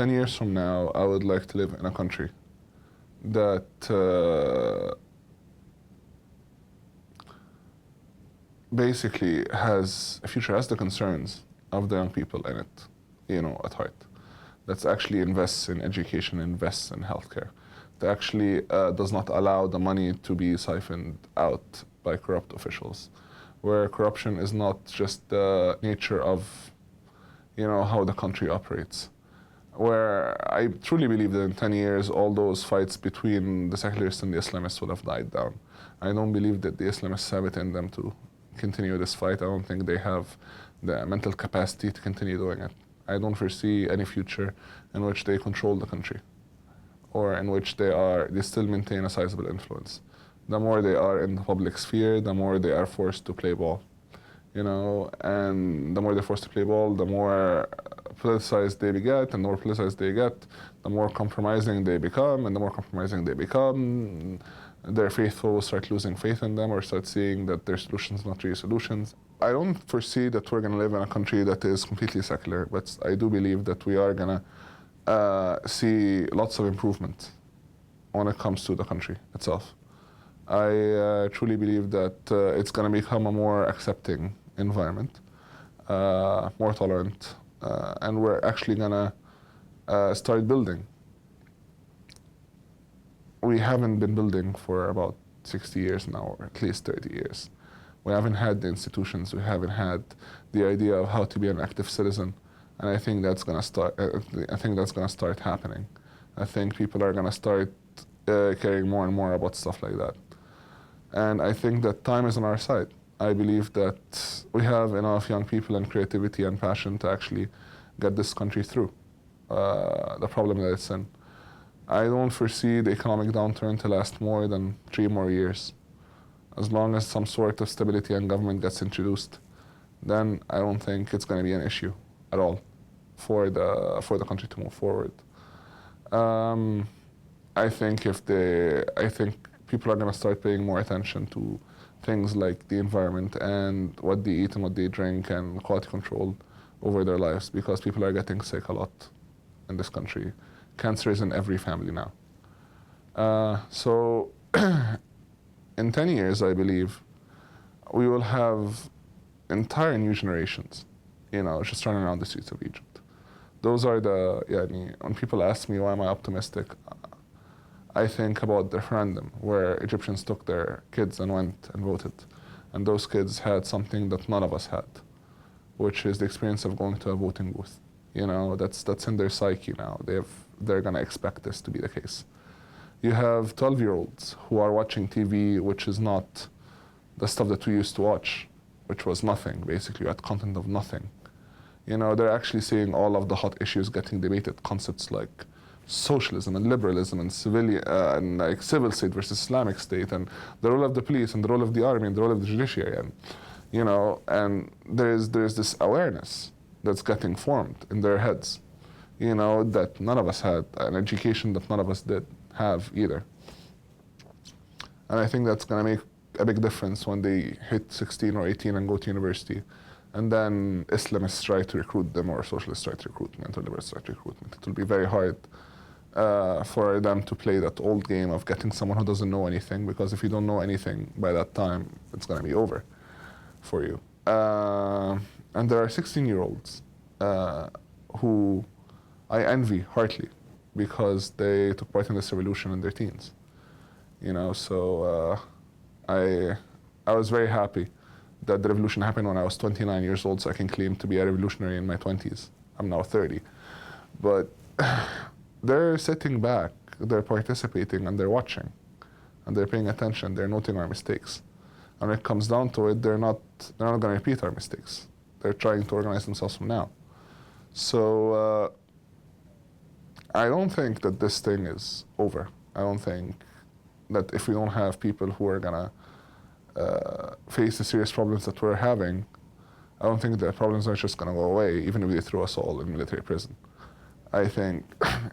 10 years from now, I would like to live in a country that basically has a future, has the concerns of the young people in it, at heart. That actually invests in education, invests in healthcare. That actually does not allow the money to be siphoned out by corrupt officials, where corruption is not just the nature of, how the country operates. Where I truly believe that in 10 years, all those fights between the secularists and the Islamists will have died down. I don't believe that the Islamists have it in them to continue this fight. I don't think they have the mental capacity to continue doing it. I don't foresee any future in which they control the country, or in which they still maintain a sizable influence. The more they are in the public sphere, the more they are forced to play ball. And the more they're forced to play ball, the more politicized they get, and the more politicized they get, the more compromising they become, and the more compromising they become, their faithful will start losing faith in them, or start seeing that their solutions not really solutions. I don't foresee that we're going to live in a country that is completely secular, but I do believe that we are going to see lots of improvement when it comes to the country itself. I truly believe that it's going to become a more accepting environment, more tolerant, and we're actually going to start building. We haven't been building for about 60 years now, or at least 30 years. We haven't had the institutions, we haven't had the idea of how to be an active citizen, and I think that's going to start. I think that's going to start happening. I think people are going to start caring more and more about stuff like that, and I think that time is on our side. I believe that we have enough young people and creativity and passion to actually get this country through the problem that it's in. I don't foresee the economic downturn to last more than 3 more years. As long as some sort of stability and government gets introduced, then I don't think it's going to be an issue at all for the country to move forward. I think people are going to start paying more attention to things like the environment and what they eat and what they drink and quality control over their lives, because people are getting sick a lot in this country. Cancer is in every family now. So in 10 years, I believe, we will have entire new generations, just running around the streets of Egypt. Those are when people ask me why am I optimistic, I think about the referendum where Egyptians took their kids and went and voted. And those kids had something that none of us had, which is the experience of going to a voting booth. That's in their psyche now. They're going to expect this to be the case. You have 12-year-olds who are watching TV, which is not the stuff that we used to watch, which was nothing, basically. You had content of nothing. They're actually seeing all of the hot issues getting debated, concepts like socialism and liberalism and civil state versus Islamic state, and the role of the police and the role of the army and the role of the judiciary, and there's this awareness that's getting formed in their heads, that none of us had, an education that none of us did have either. And I think that's going to make a big difference when they hit 16 or 18 and go to university, and then Islamists try to recruit them, or socialists try to recruit them, or liberals try to recruit them. It will be very hard for them to play that old game of getting someone who doesn't know anything, because if you don't know anything by that time, it's going to be over for you. And there are 16-year-olds who I envy heartily, because they took part in this revolution in their teens. So I was very happy that the revolution happened when I was 29 years old, so I can claim to be a revolutionary in my 20s. I'm now 30. But they're sitting back, they're participating, and they're watching, and they're paying attention, they're noting our mistakes. And when it comes down to it, they're not going to repeat our mistakes. They're trying to organize themselves from now. So I don't think that this thing is over. I don't think that if we don't have people who are going to face the serious problems that we're having, I don't think the problems are just going to go away, even if they throw us all in military prison. I think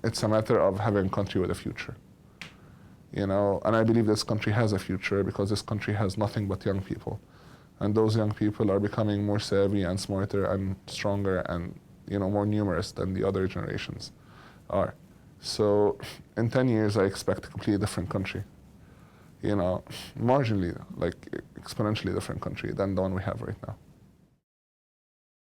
it's a matter of having a country with a future. And I believe this country has a future because this country has nothing but young people. And those young people are becoming more savvy and smarter and stronger and more numerous than the other generations. are. So in 10 years, I expect a completely different country. You know, marginally, like exponentially different country than the one we have right now.